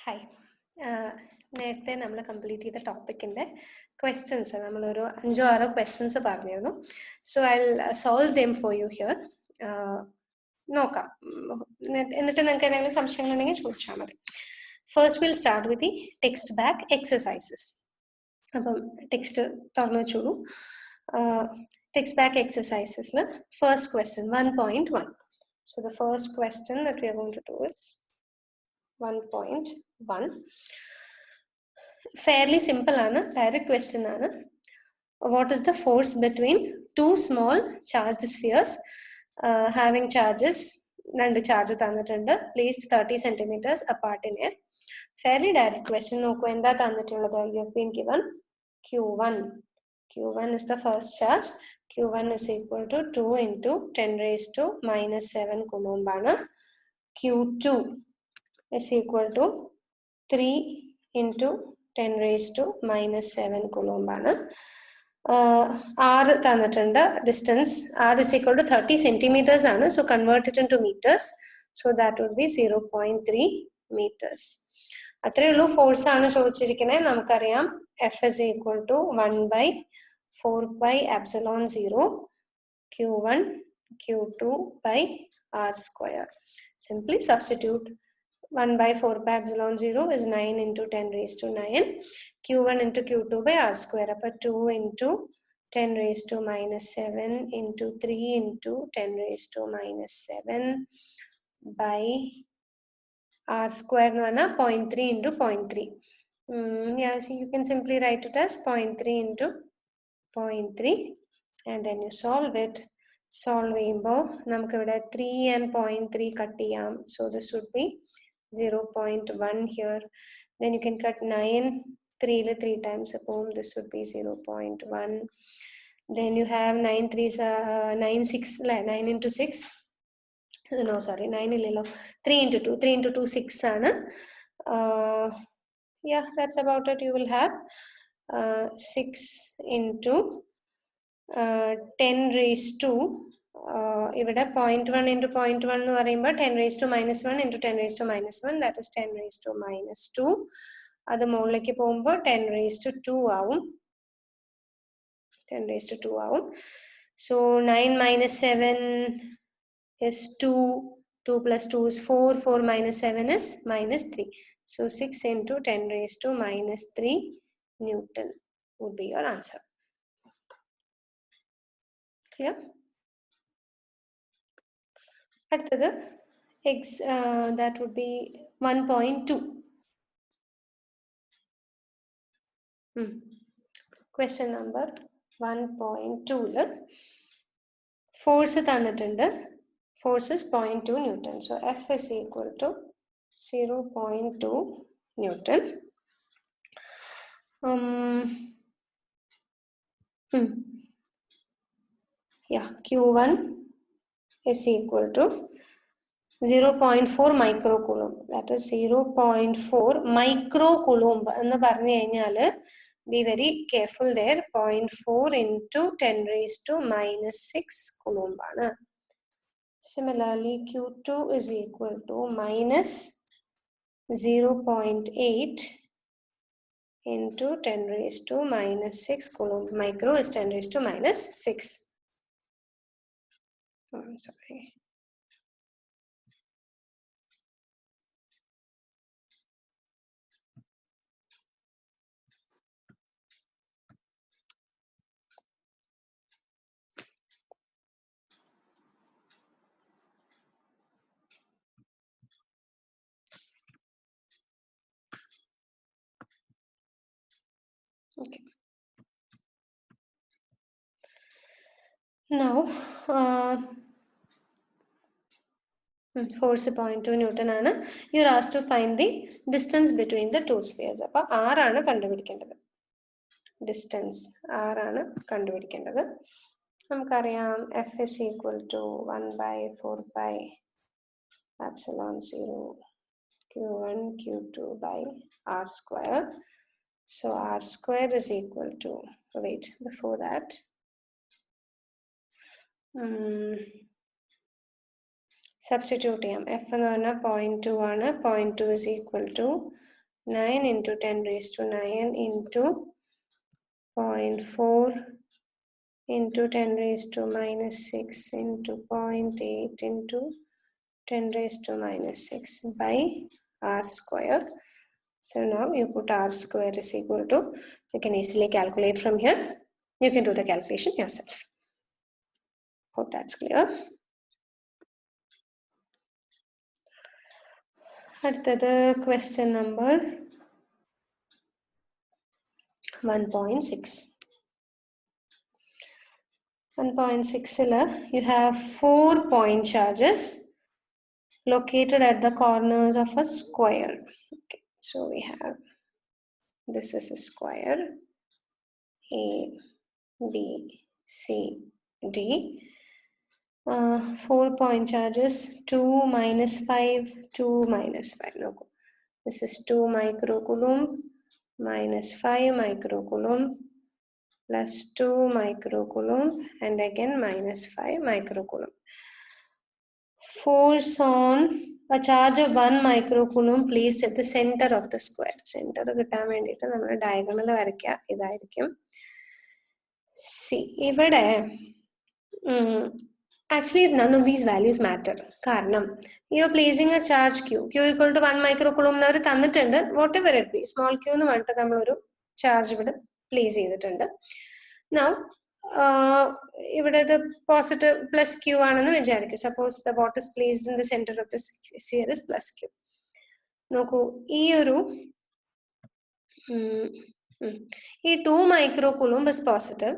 Hi. നേരത്തെ നമ്മൾ complete ചെയ്ത ടോപ്പിക്കിൻ്റെ ക്വസ്റ്റ്യൻസ് നമ്മളൊരു 5-6 ക്വസ്റ്റ്യൻസ് പറഞ്ഞിരുന്നു. So I solve them for you here. നോക്കാം. എന്നിട്ട് നിങ്ങൾക്ക് എന്തെങ്കിലും സംശയങ്ങളുണ്ടെങ്കിൽ ചോദിച്ചാൽ മതി. First will start with the text back exercises. അപ്പം ടെക്സ്റ്റ് തുറന്നു വെച്ചോളൂ. ടെക്സ്റ്റ് ബാക്ക് എക്സസൈസസിൽ first question 1.1. So the first question that we are going to do is 1.1. Fairly simple aanu, direct question aanu. What is the force between two small charged spheres having charges, rendu charge thannittund, placed 30 centimeters apart in air? Fairly direct question. Nokku endha thannittulladu? You have been given Q1. Q1 is the first charge. Q1 is equal to 2 into 10 raised to minus 7 coulomb aanu. Q2 is equal to 3 into 10 raised to minus 7 coulomb aanu. R thannittund, distance R is equal to 30 centimeters aanu, so convert it into meters, so that would be 0.3 meters. അത്രയുള്ളൂ. Force ആണ് ചോദിച്ചിരിക്കുന്നത്. നമുക്കറിയാം F is equal to 1 by 4 pi epsilon 0 Q1 Q2 by R square. Simply substitute. 1 by 4 pi epsilon 0 is 9 into 10 raised to 9. Q1 into Q2 by R square. Upper 2 into 10 raised to minus 7 into 3 into 10 raised to minus 7 by R square 0.3 into 0.3. Yeah, so you can simply write it as 0.3 into 0.3 and then you solve it. Solve ചെയ്യുമ്പോൾ നമുക്ക് ഇവിടെ 3 and 0.3 cut ചെയ്യാം. So this would be 0.1 here. Then you can cut 9, 3 3 times upon, this would be 0.1. Then you have 9 3s 9 6 9 into 6. No, sorry, 9 illalo. 3 into 2. 3 into 2 6 aanu. Yeah, that's about it. You will have 6 into 10 raised to ഇവിടെ 0.1 into 0.1 എന്ന് പറയുമ്പോൾ 10 raised to minus 1 into 10 raised to minus 1, that is 10 raised to minus 2. അത് മുകളിലേക്ക് പോകുമ്പോൾ 10 raised to 2 ആവും. 10 raised to 2 ആവും. So 9 minus 7 is 2. 2 plus 2 is 4. 4 minus 7 is minus 3. So 6 into 10 raised to minus 3 Newton would be your answer. Clear? അടുത്തത് that would be 1.2. Question number 1.2 force തന്നിട്ടുണ്ട്. Force is 0.2 Newton. So F is equal to 0.2 Newton. Yeah, Q1 is equal to 0.4 microcoulomb. That is 0.4 microcoulomb. എന്ന് പറഞ്ഞു കഴിഞ്ഞാൽ be very careful there. 0.4 into 10 raised to minus 6 coulomb ആണ്. Similarly, Q2 is equal to minus 0.8 into 10 raised to minus 6 coulomb. Micro is 10 raised to minus 6. I'm sorry. Okay. Now, force 0.2 Newton ആണ്. You are asked to find the distance between the two spheres. അപ്പോൾ R ആണ് കണ്ടുപിടിക്കേണ്ടത്. Distance R ആണ് കണ്ടുപിടിക്കേണ്ടത്. നമുക്കറിയാം F is equal to 1 by 4 pi epsilon 0 Q1 Q2 by R square. So R square is equal to, wait, before that, substitute ചെയ്യാം. F എന്ന് പറഞ്ഞാൽ 0.2 ആണ്. 0.2 is equal to 9 into 10 raised to 9 into 0.4 into 10 raised to minus 6 into 0.8 into 10 raised to minus 6 by r square. So now you put r square is equal to, you can easily calculate from here. You can do the calculation yourself. Hope that's clear. Another question number 1.6. 1.6 you have 4 point charges located at the corners of a square. Okay, so we have, this is a square, A, B, C, D. 4 point charges, 2 minus 5, 2 minus 5. No, this is 2 microcoulomb minus 5 microcoulomb plus 2 microcoulomb and again minus 5 microcoulomb. Force on a charge of 1 microcoulomb placed at the center of the square. Center കിട്ടാൻ വേണ്ടിയിട്ട് നമ്മൾ diagonal വരയ്ക്കുക. ഇതായിരിക്കും. See, ഇവിടെ actually none of these values matter. കാരണം you are placing a charge q. Q equal to 1 microcoulomb എന്ന് അവർ തന്നിട്ടുണ്ട്. Whatever it be, small q എന്ന് പറഞ്ഞിട്ട് നമ്മളൊരു charge ഇവിടെ place ചെയ്തിട്ടുണ്ട്. Now, ഇവിടെ the positive plus q ആണെന്ന് വിചാരിക്കും. Suppose the what is placed in the center of the sphere is plus q. നോക്കൂ, ഈ ഒരു ഈ 2 microcoulomb is positive.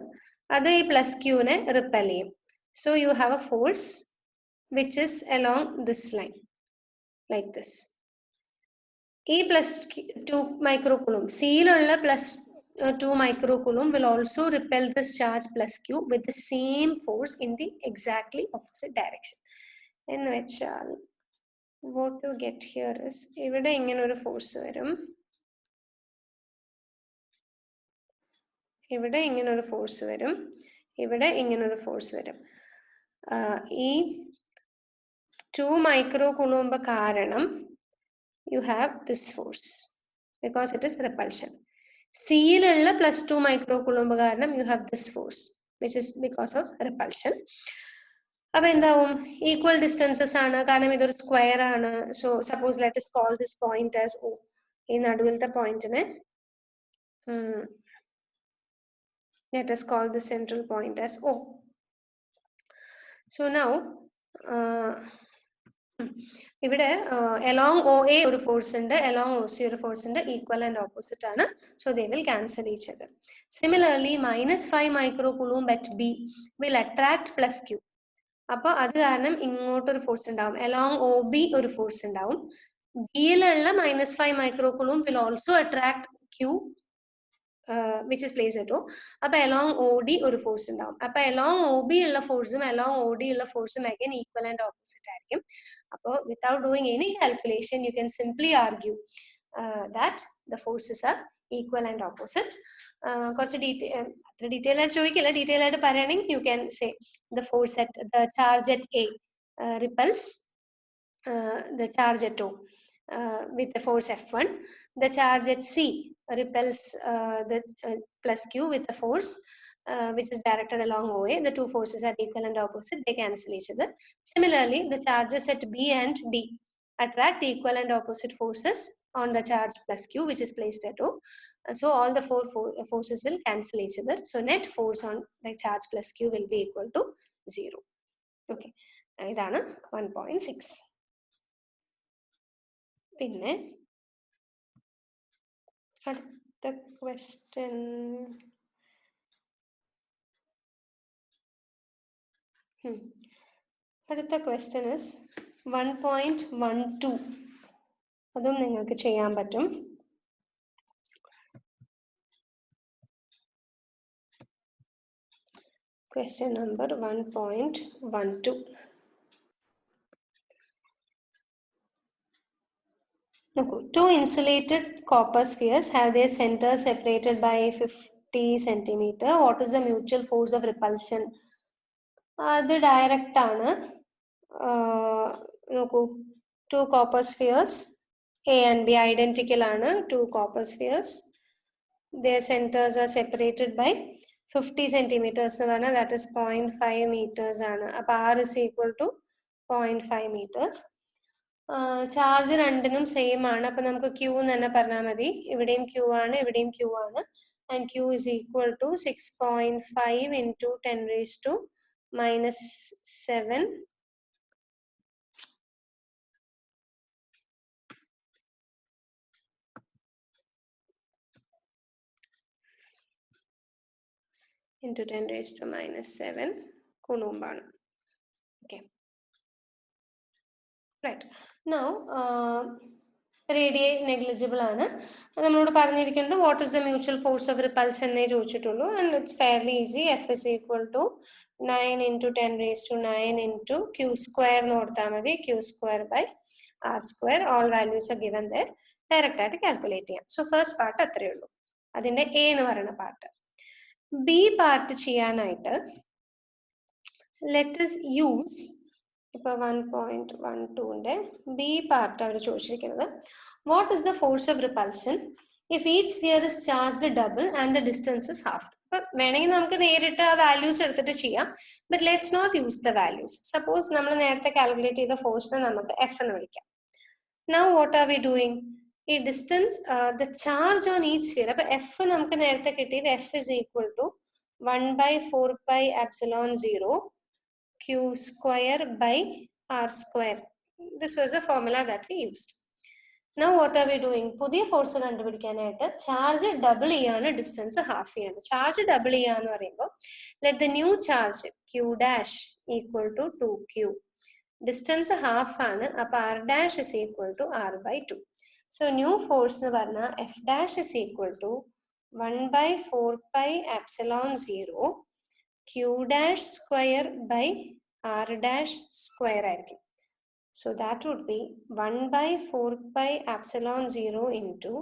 അത് ഈ plus q നെ repel ചെയ്യും. So you have a force which is along this line, like this. E plus 2 microcoulomb, C lulla plus 2 microcoulomb will also repel this charge plus q with the same force in the exactly opposite direction. In which what you get here is, ഇവിടെ ഇങ്ങനെ ഒരു force വരും, ഇവിടെ ഇങ്ങനെ ഒരു force വരും, ഇവിടെ ഇങ്ങനെ ഒരു force വരും. ഈ 2 microcoulomb കാരണം you have this force because it is repulsion. C lulla plus 2 microcoulomb കാരണം you have this force which is because of repulsion. അപ്പോൾ എന്താവും, equal distances ആണ്, കാരണം ഇതൊരു square ആണ്. So suppose let us call this point as O. ഈ നടുവിലത്തെ പോയിന്റിനെ let us call the central point as O. So now ഇവിടെ along OA ഒരു force ഉണ്ട്, along OC ഒരു force ഉണ്ട്, equal and opposite ആണ്. So they will cancel each other. Similarly, minus 5 microcoulomb at B will attract plus Q. അപ്പോൾ അത് കാരണം ഇങ്ങോട്ടൊരു force ഉണ്ടാവും, along OB ഒരു force ഉണ്ടാവും. B യിലുള്ള minus 5 microcoulomb will also attract Q which is placed at O. അപ്പോൾ along OD ഒരു force ഉണ്ടാവും. അപ്പോൾ along OB ഉള്ള ഫോഴ്സും along OD ഉള്ള ഫോഴ്സും again equal and opposite ആയിരിക്കും. അപ്പോൾ without doing any calculation you can simply argue that the forces are equal and opposite. കുറച്ച് detail ആയിട്ട് ചോദിക്കില്ല, detail ആയിട്ട് പറയുകയാണെങ്കിൽ you can say the force at the charge at A repels the charge at O with the force F1. The charge at C repels the plus Q with the force which is directed along OA. The two forces are equal and opposite, they cancel each other. Similarly, the charges at B and D attract equal and opposite forces on the charge plus Q which is placed at O. So all the four forces will cancel each other. So net force on the charge plus Q will be equal to 0. Okay, ഇതാണ് 1.6. പിന്നെ അടുത്ത question അടുത്ത question is 1.12. അതും നിങ്ങൾക്ക് ചെയ്യാൻ പറ്റും. Question number 1.12. Two insulated copper spheres have their centers separated by 50 centimeter. What is the mutual force of repulsion? The direct ആണ്. Two copper spheres A and B identical ആണ്, two copper spheres. Their centers are separated by 50 centimeters എന്ന് പറഞ്ഞാൽ that is 0.5 meters ആണ്. അപ്പോൾ R is equal to 0.5 meters. Charge രണ്ടിനും same ആണ്. അപ്പം നമുക്ക് Q എന്ന് തന്നെ പറഞ്ഞാൽ മതി. ഇവിടെയും Q ആണ്, ഇവിടെയും Q ആണ്. And Q is equal to 6.5 into 10 raised to minus 7 into 10 raised to minus 7 coulomb. Okay. Right. Now, radii negligible ആണ്. നമ്മളോട് പറഞ്ഞിരിക്കുന്നത് what is the mutual force of repulsion എന്നേ ചോദിച്ചിട്ടുള്ളൂ. And it's fairly easy. F is equal to 9 into 10 raised to 9 into Q square എന്ന് ഓർത്താൽ മതി. Q square by R square. All values are given there. Direct ആയിട്ട് calculate ചെയ്യാം. So first part അത്രയേ ഉള്ളൂ. അതിന്റെ A എന്ന് പറയുന്ന പാർട്ട്. B പാർട്ട് ചെയ്യാനായിട്ട് let us use ഇപ്പോൾ 1.12ന്റെ B പാർട്ട് അവർ ചോദിച്ചിരിക്കുന്നത് what is the force of repulsion if each sphere is charged double and the distance is half. അപ്പോൾ വേണമെങ്കിൽ നമുക്ക് നേരിട്ട് ആ വാല്യൂസ് എടുത്തിട്ട് ചെയ്യാം, but let's not use the values. Suppose നമ്മൾ നേരത്തെ കാൽക്കുലേറ്റ് ചെയ്ത ഫോഴ്സിനെ നമുക്ക് F എന്ന് വിളിക്കാം. Now what are we doing? ഈ distance the charge on each sphere. അപ്പോൾ F നമുക്ക് നേരത്തെ കിട്ടിയത് F is equal to 1/4 pi epsilon 0 Q square by R square. This was the formula that we used. Now what are we doing? പുതിയ force കണ്ടുപിടിക്കാനായിട്ട് charge double ചെയ്യാണ്, distance half ചെയ്യാണ്. Charge double ചെയ്യാന്ന് പറയുമ്പോൾ let the new charge Q dash equal to 2Q. Distance half ആണ്, അപ്പൊ R dash is equal to R by 2. So new force എന്ന് പറഞ്ഞാൽ F dash is equal to 1/4 pi epsilon 0 Q dash square by R dash square ആയിരിക്കും. So that would be 1/4 pi epsilon 0 into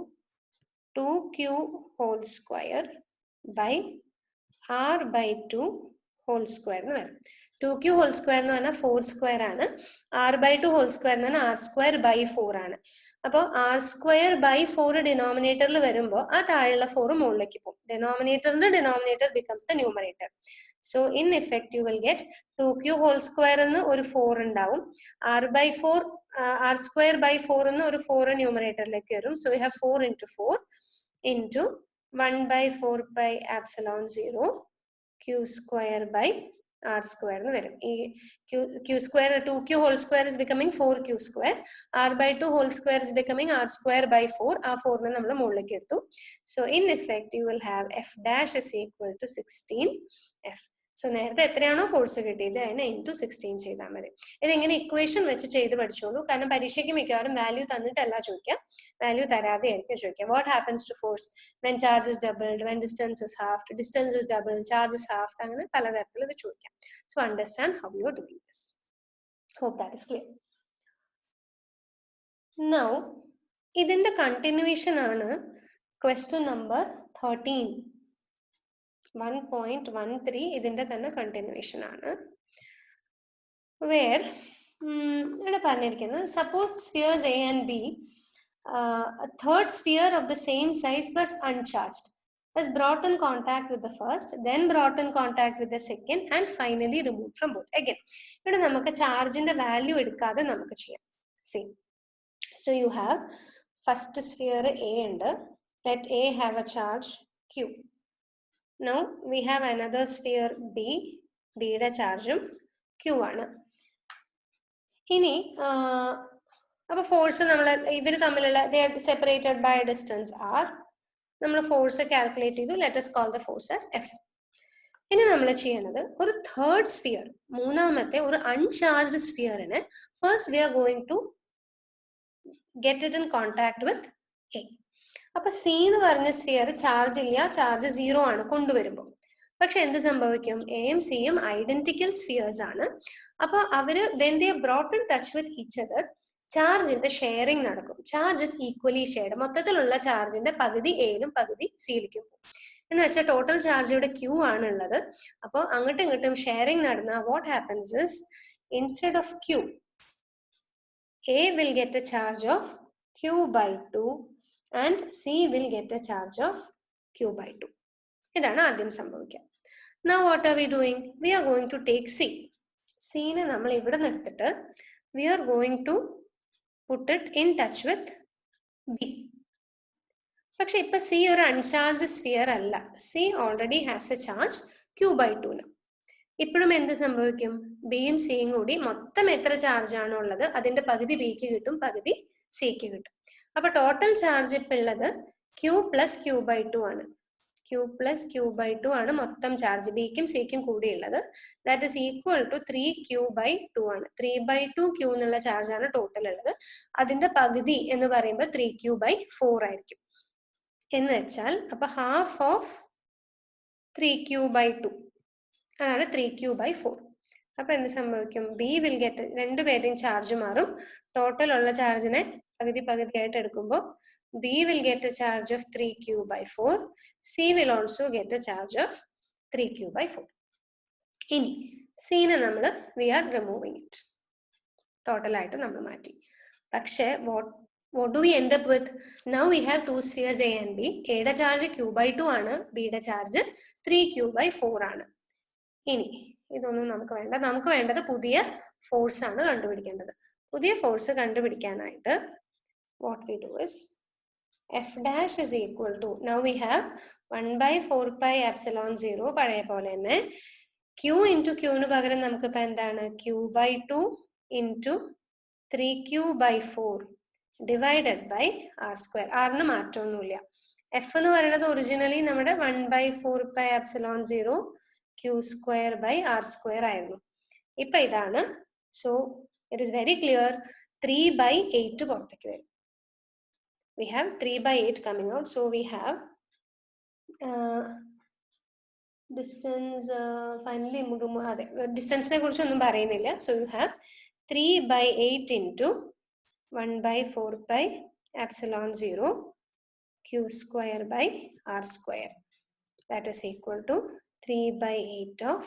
2Q whole square by R by 2 whole square എന്ന് വരും. 2Q whole square എന്ന് പറഞ്ഞാൽ 4 square ആണ്. R by 2 whole square എന്ന് പറഞ്ഞാൽ R square by 4 ആണ്. അപ്പോൾ R square by 4 ഡിനോമിനേറ്ററിൽ വരുമ്പോൾ ആ താഴെയുള്ള 4 മുകളിലേക്ക് പോകും. Denominator becomes the numerator. So in effect you will get 2Q whole square എന്ന് ഒരു 4 ഉണ്ടാവും. R by 4 R square by 4 എന്ന് ഒരു 4 ന്യൂമറേറ്ററിലേക്ക് വരും. So we have 4 into 4 into 1/4 pi epsilon 0 Q square by R square എന്ന് വരും. ഈ Q square 2Q whole square is becoming 4Q square. R by 2 whole square is becoming R square by 4. ആ 4 നമ്മൾ മുകളിലേക്ക് എടുത്തു. So in effect you will have F dash is equal to 16F. So നേരത്തെ എത്രയാണോ force കിട്ടിയത് അതിനെ into 16 ചെയ്താൽ മതി. ഇതിങ്ങനെ ഇക്വേഷൻ വെച്ച് ചെയ്ത് പഠിച്ചോളൂ, കാരണം പരീക്ഷയ്ക്ക് മിക്കവാറും വാല്യൂ തന്നിട്ടല്ല ചോദിക്കാം, വാല്യൂ തരാതെ ആയിരിക്കും ചോദിക്കാം. What happens to force when charge is doubled, when distance is halved, distance is double, charge is halved, അങ്ങനെ പലതരത്തിൽ ഇത് ചോദിക്കാം. So understand how you are doing this. Hope that is clear. Now ഇതിന്റെ continuation ആണ് question number 13. 1.13 ഇതിന്റെ തന്നെ continuation ആണ്. Where ഇവിടെ പറഞ്ഞിരിക്കുന്നത് suppose spheres A and B, third sphere of the same size but uncharged is brought in contact with the first, then brought in contact with the second and finally removed from both. Again ഇവിടെ നമുക്ക് ചാർജിന്റെ value എടുക്കാതെ നമുക്ക് ചെയ്യാം. See, so you have first sphere A ഉണ്ട്, let A have a charge Q. Now we have another sphere B, B യുടെ ചാർജും Q ആണ്. ഇനി അപ്പൊ ഫോഴ്സ് നമ്മൾ ഇവർ തമ്മിലുള്ള they are separated by a distance R. നമ്മൾ ഫോഴ്സ് കാൽക്കുലേറ്റ് ചെയ്തു. Let us call the force as F. ഇനി നമ്മൾ ചെയ്യേണ്ടത് ഒരു തേർഡ് സ്ഫിയർ, മൂന്നാമത്തെ ഒരു അൺചാർജ്ഡ് സ്ഫിയറിനെ first we are going to get it in contact with A. അപ്പൊ സി എന്ന് പറഞ്ഞ സ്ഫിയർ ചാർജ് ഇല്ല, ചാർജ് 0 ആണ് കൊണ്ടുവരുമ്പോൾ. പക്ഷെ എന്ത് സംഭവിക്കും? എയും സിയും ഐഡന്റിക്കൽ സ്ഫിയേഴ്സ് ആണ്. അപ്പൊ അവര് when they are brought in touch with each other, ചാർജിന്റെ ഷെയറിംഗ് നടക്കും. Charge is equally shared. മൊത്തത്തിലുള്ള ചാർജിന്റെ പകുതി എയിലും പകുതി സിയിലേക്കും പോകും. എന്ന് വെച്ചാൽ ടോട്ടൽ ചാർജ് ഇവിടെ Q ആണ് ഉള്ളത്. അപ്പോൾ അങ്ങോട്ടും ഇങ്ങോട്ടും ഷെയറിംഗ് നടന്ന what happens is instead of Q, A will get a charge of q by 2 and c will get a charge of q by 2. ഇതാണ് ആദ്യം സംഭവിക്കുക. Now what are we doing? We are going to take c. c നെ നമ്മൾ ഇവിടെ നിർത്തിട്ട് we are going to put it in touch with b. പക്ഷെ ഇപ്പൊ C ഒരു uncharged sphere അല്ല. C already has A charge q by 2 ന്. ഇപ്പോഴും എന്ത് സംഭവിക്കും? ബിയും സിയും കൂടി മൊത്തം എത്ര ചാർജ് ആണോ ഉള്ളത് അതിന്റെ പകുതി ബിക്ക് കിട്ടും, പകുതി സിക്ക് കിട്ടും. അപ്പൊ ടോട്ടൽ ചാർജ് ഇപ്പൊ ഉള്ളത് q plus q by 2 ആണ്. q plus q by 2 ആണ് മൊത്തം ചാർജ് ബിക്കും സിക്കും കൂടി ഉള്ളത്. That is equal to 3q by 2 ആണ്. 3 by 2 q എന്നുള്ള ചാർജ് ആണ് ടോട്ടൽ ഉള്ളത്. അതിന്റെ പകുതി എന്ന് പറയുമ്പോൾ 3q by 4 ആയിരിക്കും. എന്ന് വെച്ചാൽ അപ്പൊ ഹാഫ് ഓഫ് 3q by 2 അതാണ് 3q by 4. അപ്പൊ എന്ത് സംഭവിക്കും? ബി വിൽ ഗെറ്റ്, രണ്ടുപേരുടെയും ചാർജ് മാറും. ടോട്ടൽ ഉള്ള ചാർജിനെ പകുതി പകുതിയായിട്ട് എടുക്കുമ്പോൾ B will get A charge of 3q by 4. C will also get A charge of 3q by 4. ഇനി സീനെ നമ്മൾ വി ആർ റിമൂവിങ് ഇറ്റ്, ടോട്ടലായിട്ട് നമ്മൾ മാറ്റി. പക്ഷെ what do we end up with? Now we have two spheres A and B. എയുടെ charge q by 2 ആണ്, ബിയുടെ charge 3q by 4 ആണ്. ഇനി ഇതൊന്നും നമുക്ക് വേണ്ട. നമുക്ക് വേണ്ടത് പുതിയ ഫോഴ്സ് ആണ് കണ്ടുപിടിക്കേണ്ടത്. പുതിയ ഫോഴ്സ് കണ്ടുപിടിക്കാനായിട്ട് what we do is f dash is equal to, now we have 1 by 4 pi epsilon 0 പഴയ പോലെ തന്നെ. q into q ന് പകരം നമുക്ക് ഇപ്പൊ എന്താണ്? q by 2 into 3q by 4 divided by R square. ആറിന് മാറ്റമൊന്നുമില്ല. എഫ് എന്ന് പറയുന്നത് ഒറിജിനലി നമ്മുടെ 1 by 4 pi epsilon 0 q square by r square ആയിരുന്നു. ഇപ്പൊ ഇതാണ്. So it is very clear. 3 by 8 പുറത്തേക്ക് വരും. We have 3 by 8 coming out. So we have distance, finally അതെ ഡിസ്റ്റൻസിനെ കുറിച്ചൊന്നും പറയുന്നില്ല. So you have 3 by 8 into 1 by 4 pi epsilon 0 q square by r square. That is equal to 3 by 8 of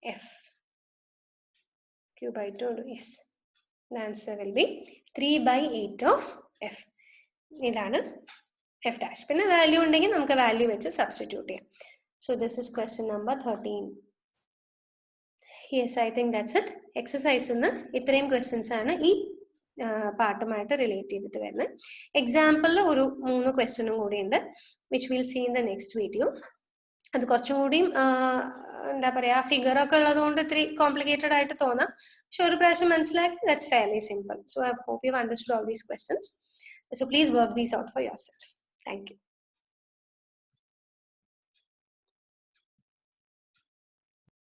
f. q by 2, yes. The answer will be 3 by 8 of f. ഇതാണ് f dash. പിന്നെ value ഉണ്ടെങ്കിൽ നമുക്ക് value വെച്ച് substitute ചെയ്യാം. So this is question number 13. Yes, I think that's it. Exercise ന്ന് ഇത്രയും questions ആണ് ഈ പാർട്ടുമായിട്ട് റിലേറ്റ് ചെയ്തിട്ട് വരുന്നത്. എക്സാമ്പിളിൽ ഒരു 3 ക്വസ്റ്റ്യനും കൂടി ഉണ്ട്, which will see in the next video. അത് കുറച്ചും കൂടിയും എന്താ പറയാ ഫിഗർ ഒക്കെ ഉള്ളത് കൊണ്ട് ഇത്തിരി കോംപ്ലിക്കേറ്റഡ് ആയിട്ട് തോന്നാം. പക്ഷെ ഒരു പ്രാവശ്യം മനസ്സിലാക്കി that's fairly simple. So I hope you understood all these questions. So please work these out for yourself. Thank you.